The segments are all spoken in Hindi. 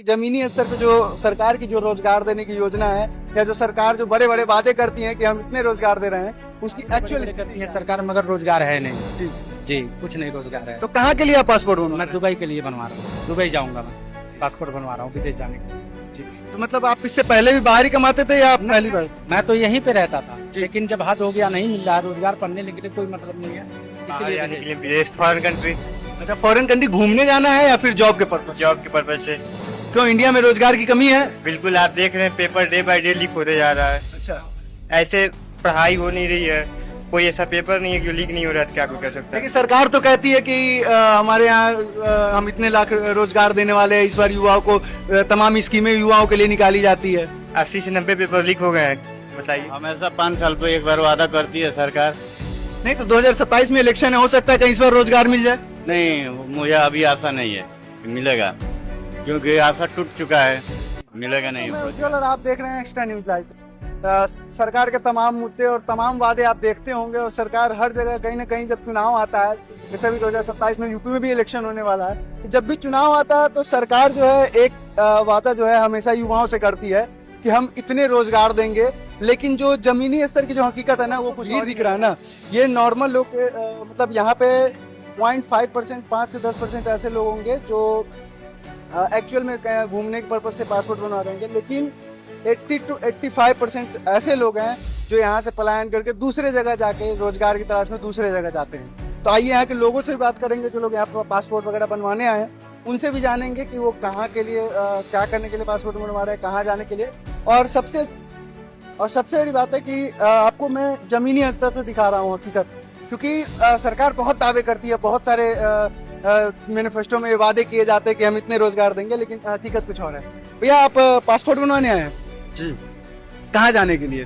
जमीनी स्तर पे जो सरकार की जो रोजगार देने की योजना है या जो सरकार जो बड़े बड़े वादे करती है कि हम इतने रोजगार दे रहे हैं उसकी एक्चुअल करती है सरकार, मगर रोजगार है नहीं। जी जी, कुछ नहीं रोजगार है। तो कहाँ के लिए आप पासपोर्ट बनवा मैं दुबई के लिए बनवा रहा हूँ, दुबई जाऊंगा मैं, पासपोर्ट बनवा रहा हूँ विदेश जाने के लिए। तो मतलब आप इससे पहले भी बाहर ही कमाते थे या आप पहली बार? मैं तो यहीं पे रहता था, लेकिन जब हद हो गया नहीं मिल रहा रोजगार, पढ़ने के लिए कोई मतलब नहीं है, इसलिए विदेश फॉरेन कंट्री, अच्छा, फॉरेन कंट्री घूमने जाना है या फिर जॉब के पर्पज? जॉब के पर्पज से। क्यों, इंडिया में रोजगार की कमी है? बिल्कुल, आप देख रहे हैं paper day by day leak होते जा रहा है। अच्छा, ऐसे पढ़ाई हो नहीं रही है, कोई ऐसा पेपर नहीं है जो लीक नहीं हो रहा है, क्या कोई कर सकता है। लेकिन सरकार तो कहती है कि हमारे यहाँ हम इतने लाख रोजगार देने वाले हैं, इस बार युवाओं को तमाम स्कीमें युवाओं के लिए निकाली जाती है। 80 से 90 पेपर लीक हो गए हैं, बताइए। हमेशा 5 साल पे एक बार वादा करती है सरकार। नहीं तो 2027 में इलेक्शन है, हो सकता है कहीं इस बार रोजगार मिल जाए। नहीं, मुझे अभी आशा नहीं है कि मिलेगा, क्योंकि आशा टूट चुका है, मिलेगा नहीं। मैं उज्जवल और आप देख रहे हैं एक्स्ट्रा न्यूज लाइव। सरकार के तमाम मुद्दे और तमाम वादे आप देखते होंगे और सरकार हर जगह कहीं ना कहीं जब चुनाव आता है, जैसे भी 2027 में यूपी में भी इलेक्शन होने वाला है, तो जब भी चुनाव आता है तो सरकार जो है एक वादा जो है हमेशा युवाओं से करती है कि हम इतने रोजगार देंगे, लेकिन जो जमीनी स्तर की जो हकीकत है ना वो कुछ नहीं दिख रहा है ना। ये नॉर्मल लोग मतलब यहाँ पे 0.5%, 5 से 10% ऐसे लोग होंगे जो एक्चुअल में घूमने के पर्पज से पासपोर्ट बनवा देंगे, लेकिन 80 to 85% ऐसे लोग हैं जो यहाँ से पलायन करके दूसरे जगह जाके रोजगार की तलाश में दूसरे जगह जाते हैं। तो आइए यहाँ के लोगों से भी बात करेंगे, जो लोग यहाँ पर पासपोर्ट वगैरह बनवाने आए हैं, उनसे भी जानेंगे कि वो कहाँ के लिए क्या करने के लिए पासपोर्ट बनवा रहे हैं, कहाँ जाने के लिए। और सबसे बड़ी बात है कि आपको मैं जमीनी स्तर से दिखा रहा हूँ हकीकत, क्योंकि सरकार बहुत दावे करती है, बहुत सारे मैनिफेस्टो में वादे किए जाते हैं कि हम इतने रोजगार देंगे, लेकिन हकीकत कुछ और है। भैया आप पासपोर्ट बनवाने आए हैं? जी। कहाँ जाने के लिए?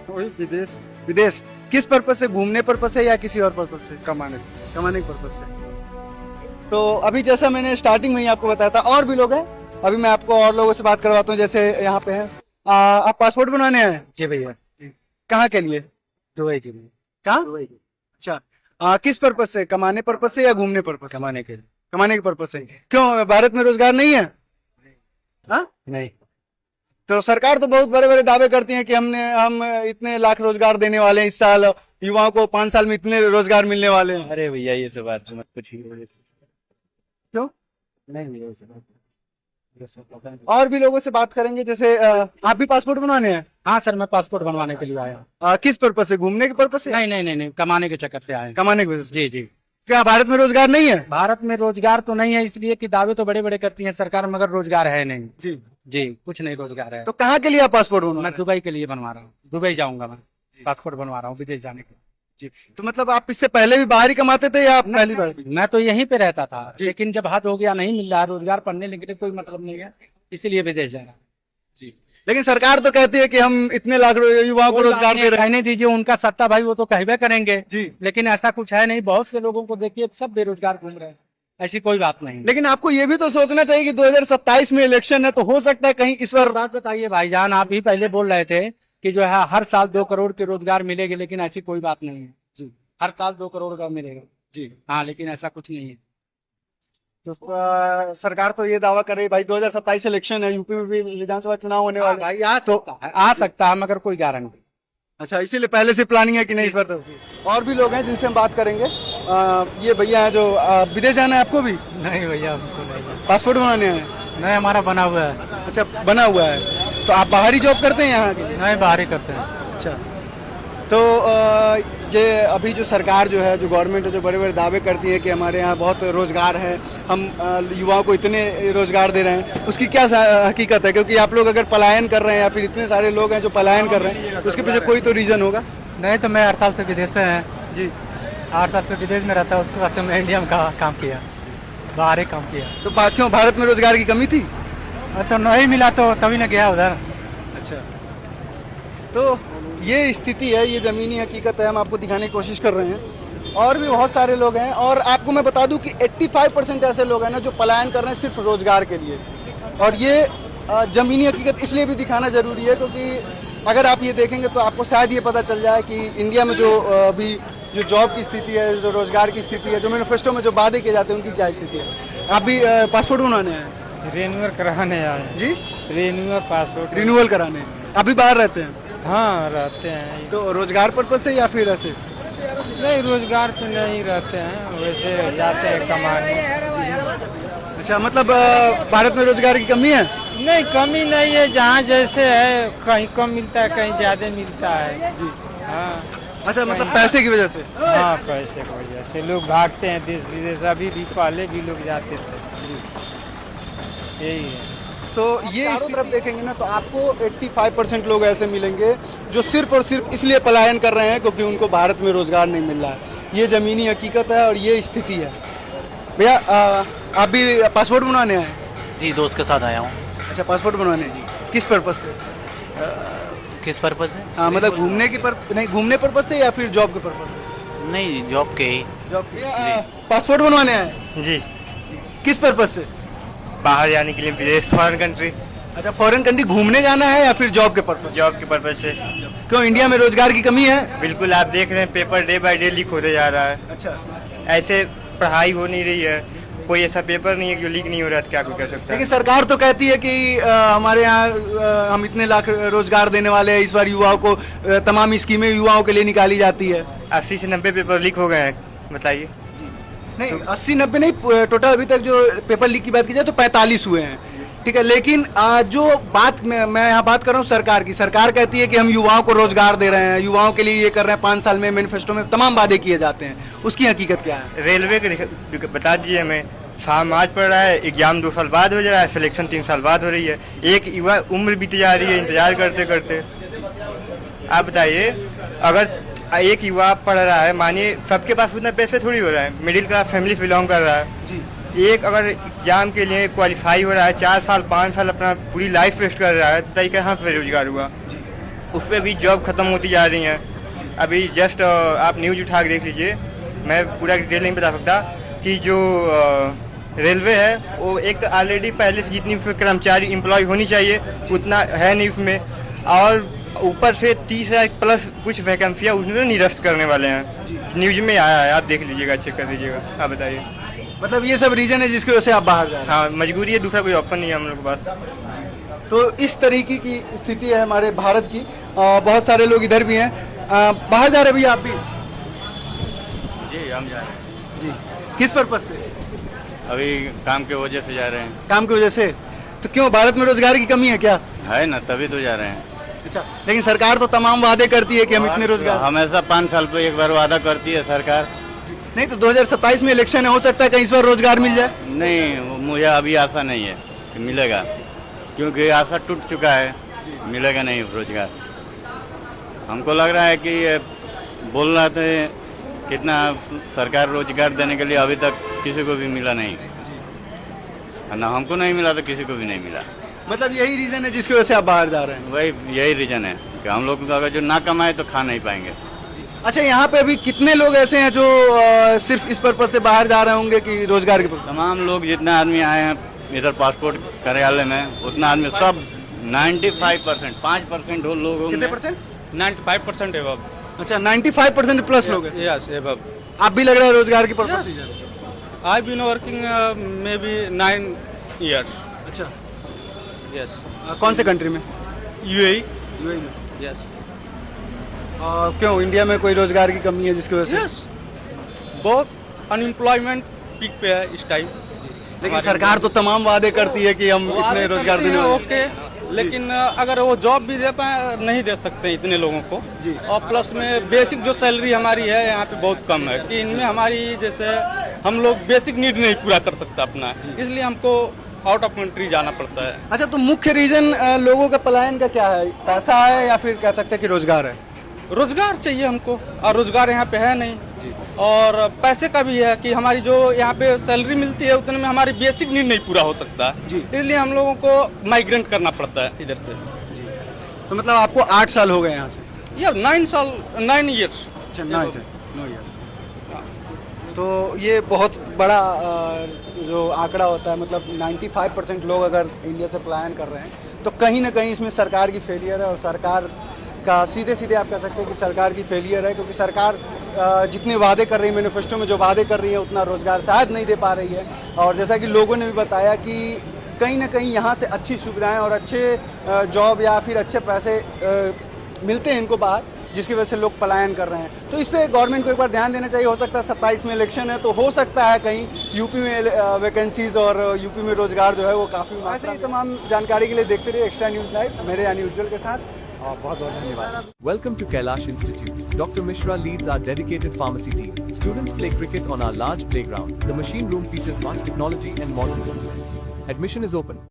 वही विदेश। विदेश किस पर्पज से, घूमने पर्पज से या किसी और पर्पज से? कमाने के पर्पज से। तो अभी जैसा मैंने स्टार्टिंग में ही आपको बताया था, और भी लोग हैं, अभी मैं आपको और लोगों से बात करवाता हूँ। जैसे यहाँ पे हैं, आप पासपोर्ट बनवाने आए हैं? जी भैया, कहाँ के लिए? दुबई के लिए। कहाँ? अच्छा, किस पर्पज से, कमाने पर्पज से या घूमने पर्पज? कमाने के लिए। कमाने के पर्पज से। क्यों, भारत में रोजगार नहीं है? हाँ, नहीं। तो सरकार तो बहुत बड़े बड़े दावे करती है कि हम इतने लाख रोजगार देने वाले हैं इस साल, युवाओं को 5 साल में इतने रोजगार मिलने वाले हैं। अरे भैया, ये सब बात मत पूछिए। क्यों? नहीं भैया, ये सब और भी लोगों से बात करेंगे। जैसे आप भी पासपोर्ट बनवाने हैं? हाँ सर, मैं पासपोर्ट बनवाने के लिए आया। किस पर्पज से, घूमने के पर्पज से? नहीं, कमाने के चक्कर से आए। कमाने की वजह से? जी जी। क्या भारत में रोजगार नहीं है? भारत में रोजगार तो नहीं है, इसलिए कि दावे तो बड़े बड़े करती है सरकार, मगर रोजगार है नहीं। जी जी, कुछ नहीं रोजगार है। तो कहाँ के लिए आप पासपोर्ट बनवा? मैं दुबई के लिए बनवा रहा हूँ, दुबई जाऊंगा मैं, पासपोर्ट बनवा रहा हूँ विदेश जाने के लिए। जी, तो मतलब आप इससे पहले भी बाहर ही कमाते थे या आप पहली बार? मैं तो यहीं पे रहता था, लेकिन जब हद हो गया नहीं मिल रहा रोजगार, पढ़ने के लिए कोई मतलब नहीं है, इसीलिए विदेश जा रहा हूँ। जी, लेकिन सरकार तो कहती है कि हम इतने लाख युवाओं को रोजगार दे रहे हैं। कहने दीजिए, उनका सत्ता भाई, वो तो कहवे करेंगे जी, लेकिन ऐसा कुछ है नहीं। बहुत से लोगों को देखिए, सब बेरोजगार घूम रहे हैं, ऐसी कोई बात नहीं। लेकिन आपको ये भी तो सोचना चाहिए कि 2027 में इलेक्शन है, तो हो सकता है कहीं इस बार। बात बताइए भाईजान, आप ही पहले बोल रहे थे कि जो है हर साल 2 करोड़ के रोजगार मिलेंगे, लेकिन ऐसी कोई बात नहीं है जी। हर साल 2 करोड़ का मिलेगा जी, हाँ, लेकिन ऐसा कुछ नहीं है। तो सरकार तो ये दावा कर रही है भाई 2027 इलेक्शन है, यूपी में भी विधानसभा चुनाव होने वाला है। भाई आ सकता है, मगर कोई गारंटी। अच्छा, इसीलिए पहले से प्लानिंग है कि नहीं इस बार? तो और भी लोग हैं जिनसे हम बात करेंगे। ये भैया है जो विदेश जाना है आपको भी? नहीं भैया, हमको नहीं। पासपोर्ट बनाने हैं? नहीं, हमारा बना हुआ है। अच्छा, बना हुआ है। तो आप बाहरी जॉब करते हैं यहाँ के? नहीं, बाहर ही करते हैं। अच्छा, तो ये अभी जो सरकार जो है, जो गवर्नमेंट है, जो बड़े बड़े दावे करती है कि हमारे यहाँ बहुत रोजगार है, हम युवाओं को इतने रोजगार दे रहे हैं, उसकी क्या हकीकत है? क्योंकि आप लोग अगर पलायन कर रहे हैं या फिर इतने सारे लोग हैं जो पलायन कर रहे हैं, उसके पीछे कोई तो रीजन होगा। नहीं तो मैं 8 साल से विदेश से हैं जी। 8 साल से विदेश में रहता है, उसके बाद मैं इंडिया में काम किया, बाहर ही काम किया। तो क्यों, भारत में रोजगार की कमी थी? तो नहीं मिला तो तभी ना गया उधर। अच्छा, तो ये स्थिति है, ये जमीनी हकीकत है, हम आपको दिखाने की कोशिश कर रहे हैं। और भी बहुत सारे लोग हैं, और आपको मैं बता दूं कि 85% ऐसे लोग हैं ना जो पलायन कर रहे हैं सिर्फ रोजगार के लिए। और ये जमीनी हकीकत इसलिए भी दिखाना जरूरी है क्योंकि अगर आप ये देखेंगे तो आपको शायद ये पता चल जाए कि इंडिया में जो अभी जो जॉब की स्थिति है, जो रोजगार की स्थिति है, जो मैनिफेस्टो में जो वादे किए जाते हैं, उनकी क्या स्थिति है। आप भी पासपोर्ट बनवाने हैं? रिन्यूअल कराने आए। जी, रिन्यूअल पासपोर्ट। रिन्यूअल कराने अभी बाहर रहते हैं हाँ रहते हैं। तो रोजगार पर्पज से या फिर ऐसे? नहीं रोजगार पे नहीं रहते हैं, वैसे जाते हैं कमाने। अच्छा, मतलब भारत में रोजगार की कमी है? नहीं कमी नहीं है, जहाँ जैसे है कहीं कम मिलता है कहीं ज्यादा मिलता है। जी। हाँ अच्छा, मतलब पैसे की वजह से? हाँ पैसे की वजह से लोग भागते हैं देश विदेश, अभी भी पहले भी लोग जाते थे। यही है। तो ये चारों तरफ देखेंगे ना तो आपको 85% लोग ऐसे मिलेंगे जो सिर्फ और सिर्फ इसलिए पलायन कर रहे हैं क्योंकि उनको भारत में रोजगार नहीं मिल रहा है। ये जमीनी हकीकत है और ये स्थिति है। भैया आप भी पासपोर्ट बनवाने आए? जी दोस्त के साथ आया हूँ। अच्छा, पासपोर्ट बनवाने किस पर्पज से? किस पर्पज से? हाँ, मतलब घूमने की नहीं, घूमने पर्पज से या फिर जॉब के पर्पज से? नहीं जॉब के ही। जॉब के। पासपोर्ट बनवाने आए? जी, किस पर्पज से? बाहर जाने के लिए, विदेश, फॉरेन कंट्री, अच्छा, फॉरेन कंट्री घूमने जाना है या फिर जॉब के पर्पज? जॉब के पर्पज से। क्यों, इंडिया में रोजगार की कमी है? बिल्कुल, आप देख रहे हैं paper day by day leak होते जा रहा है। अच्छा, ऐसे पढ़ाई हो नहीं रही है, कोई ऐसा पेपर नहीं है जो लीक नहीं हो रहा है, तो क्या कोई कर सकता लेकिन है? सरकार तो कहती है कि हमारे यहाँ हम इतने लाख रोजगार देने वाले हैं, इस बार युवाओं को तमाम स्कीमें युवाओं के लिए निकाली जाती है। 80 से 90 पेपर लीक हो गए हैं, बताइए। नहीं, 80-90 नहीं, टोटल अभी तक जो पेपर लीक की बात की जाए तो 45 हुए हैं, ठीक है। लेकिन जो बात मैं यहाँ बात कर रहा हूँ सरकार की, सरकार कहती है कि हम युवाओं को रोजगार दे रहे हैं, युवाओं के लिए ये कर रहे हैं, 5 साल में मैनिफेस्टो में तमाम वादे किए जाते हैं, उसकी हकीकत क्या है? रेलवे के बता दीजिए हमें, फार्म आज पड़ रहा है, एग्जाम 2 साल बाद हो जा रहा है, सिलेक्शन 3 साल बाद हो रही है, एक युवा उम्र बीती जा रही है इंतजार करते करते। आप बताइए, अगर एक युवा पढ़ रहा है, मानिए सबके पास उतना पैसे थोड़ी हो रहा है, मिडिल क्लास फैमिली से बिलोंग कर रहा है, एक अगर एग्जाम के लिए क्वालिफाई हो रहा है, 4 साल 5 साल अपना पूरी लाइफ वेस्ट कर रहा है, तय कहाँ से बेरोजगार हुआ? उस पर भी जॉब खत्म होती जा रही हैं। अभी जस्ट आप न्यूज उठा के देख लीजिए, मैं पूरा डिटेल नहीं बता सकता कि जो रेलवे है वो एक तो ऑलरेडी पहले से जितनी उसमें कर्मचारी एम्प्लॉय होनी चाहिए उतना है नहीं उसमें, और ऊपर से 30,000 प्लस कुछ वैकेंसियाँ उसमें निरस्त करने वाले हैं। न्यूज में आया है, आप देख लीजिएगा, चेक कर लीजिएगा। आप बताइए। मतलब ये सब रीजन है जिसकी वजह से आप बाहर जा रहे हैं? हाँ, मजबूरी है, दूसरा कोई ऑप्शन नहीं है हम लोग के पास। तो इस तरीके की स्थिति है हमारे भारत की। बहुत सारे लोग इधर भी हैं। बाहर जा रहे हैं भैया आप भी? जी हम जा रहे हैं। जी, किस पर्पज से? अभी काम के वजह से जा रहे हैं। काम की वजह से? तो क्यों, भारत में रोजगार की कमी है क्या? है ना, तभी तो जा रहे हैं। अच्छा, लेकिन सरकार तो तमाम वादे करती है कि हम इतने रोजगार। हमेशा 5 साल पे एक बार वादा करती है सरकार। नहीं तो 2027 में इलेक्शन है, हो सकता है कहीं इस बार रोजगार मिल जाए। नहीं, मुझे अभी आशा नहीं है कि मिलेगा, क्योंकि आशा टूट चुका है, मिलेगा नहीं रोजगार। हमको लग रहा है कि ये बोल रहे थे कितना सरकार रोजगार देने के लिए, अभी तक किसी को भी मिला नहीं, ना हमको नहीं मिला तो किसी को भी नहीं मिला। मतलब यही रीजन है जिसकी वजह से आप बाहर जा रहे हैं? वही यही रीजन है कि हम लोग अगर जो ना कमाए तो खा नहीं पाएंगे। अच्छा, यहाँ पे अभी कितने लोग ऐसे हैं जो सिर्फ इस पर्पज से बाहर जा रहे होंगे कि रोजगार के पर्पज? तमाम लोग जितने आदमी आए हैं इधर पासपोर्ट कार्यालय में, उतना आदमी सब 95%, 5% लोग होंगे। कितने परसेंट? 95% एबव। अच्छा, 95% प्लस लोग हैं। Yes above. आप भी लग रहा है रोजगार की पर्पज से जा रहे हैं? I been working may be 9 years। अच्छा, यस। कौन से कंट्री में? यूएई। यूएई में? यस। क्यों, इंडिया में कोई रोजगार की कमी है जिसकी वजह से? यस, बहुत अनएम्प्लॉयमेंट पीक पे है इस टाइम। लेकिन सरकार तो तमाम वादे करती है कि हम इतने रोजगार देने वाले हैं। ओके, लेकिन अगर वो जॉब भी दे पाए नहीं दे सकते इतने लोगों को जी। और प्लस में बेसिक जो सैलरी हमारी है यहाँ पे बहुत कम है कि इनमें हमारी जैसे हम लोग बेसिक नीड नहीं पूरा कर सकता अपना, इसलिए हमको आउट ऑफ कंट्री जाना पड़ता है। अच्छा, तो मुख्य रीजन लोगों का पलायन का क्या है? पैसा है या फिर कह सकते हैं कि रोजगार है? रोजगार चाहिए हमको और रोजगार यहाँ पे है नहीं, और पैसे का भी है कि हमारी जो यहाँ पे सैलरी मिलती है उतने में हमारी बेसिक नीड नहीं पूरा हो सकता, इसलिए हम लोगों को माइग्रेंट करना पड़ता है इधर से। तो मतलब आपको 8 साल हो गए यहाँ से? या 9 years। अच्छा, 9 ईयर। तो ये बहुत बड़ा जो आंकड़ा होता है, मतलब 95% लोग अगर इंडिया से पलायन कर रहे हैं तो कहीं ना कहीं इसमें सरकार की फेलियर है, और सरकार का सीधे सीधे आप कह सकते हैं कि सरकार की फेलियर है, क्योंकि सरकार जितने वादे कर रही है, मैनिफेस्टो में जो वादे कर रही है उतना रोजगार शायद नहीं दे पा रही है। और जैसा कि लोगों ने भी बताया कि कहीं ना कहीं यहाँ से अच्छी सुविधाएं और अच्छे जॉब या फिर अच्छे पैसे मिलते हैं इनको बाहर, जिसकी वजह से लोग पलायन कर रहे हैं। तो इस पे गवर्नमेंट को एक बार ध्यान देना चाहिए। हो सकता है 27 में इलेक्शन है, तो हो सकता है कहीं यूपी में वैकेंसीज और यूपी में रोजगार जो है वो काफ़ी। ऐसे ही तमाम जानकारी के लिए देखते रहिए एक्स्ट्रा न्यूज़ लाइव, मेरे यानी उज्जवल के साथ। और बहुत बहुत धन्यवाद। Welcome to Kailash Institute. Dr. Mishra leads our dedicated pharmacy team. Students play cricket on our large playground. The machine room features advanced technology and modern equipment. Admission is open.